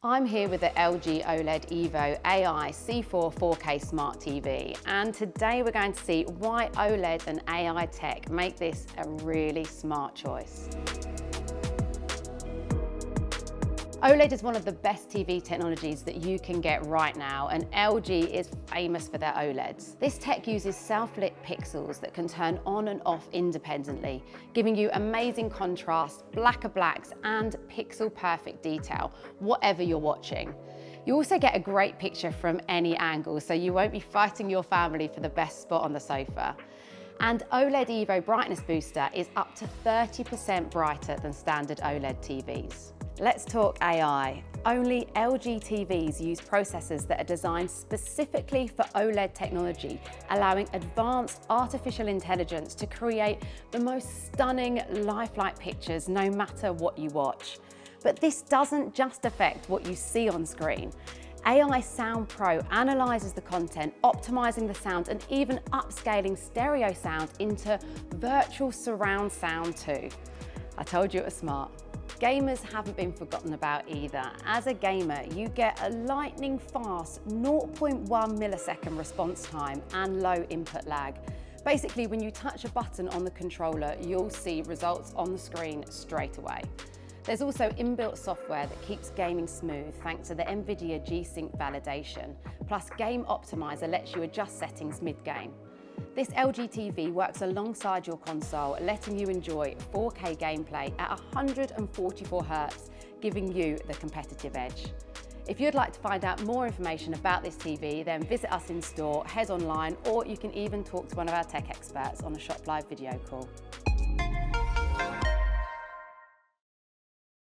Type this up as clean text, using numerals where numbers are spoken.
I'm here with the LG OLED Evo AI C4 4K Smart TV, and today we're going to see why OLED and AI tech make this a really smart choice. OLED is one of the best TV technologies that you can get right now, and LG is famous for their OLEDs. This tech uses self-lit pixels that can turn on and off independently, giving you amazing contrast, blacker blacks, and pixel-perfect detail, whatever you're watching. You also get a great picture from any angle, so you won't be fighting your family for the best spot on the sofa. And OLED Evo Brightness Booster is up to 30% brighter than standard OLED TVs. Let's talk AI. Only LG TVs use processors that are designed specifically for OLED technology, allowing advanced artificial intelligence to create the most stunning, lifelike pictures no matter what you watch. But this doesn't just affect what you see on screen. AI Sound Pro analyzes the content, optimizing the sound and even upscaling stereo sound into virtual surround sound too. I told you it was smart. Gamers haven't been forgotten about either. As a gamer, you get a lightning fast 0.1 millisecond response time and low input lag. Basically, when you touch a button on the controller, you'll see results on the screen straight away. There's also inbuilt software that keeps gaming smooth thanks to the NVIDIA G-Sync validation. Plus, Game Optimizer lets you adjust settings mid-game. This LG TV works alongside your console, letting you enjoy 4K gameplay at 144 Hz, giving you the competitive edge. If you'd like to find out more information about this TV, then visit us in store, head online, or you can even talk to one of our tech experts on a Shop Live video call.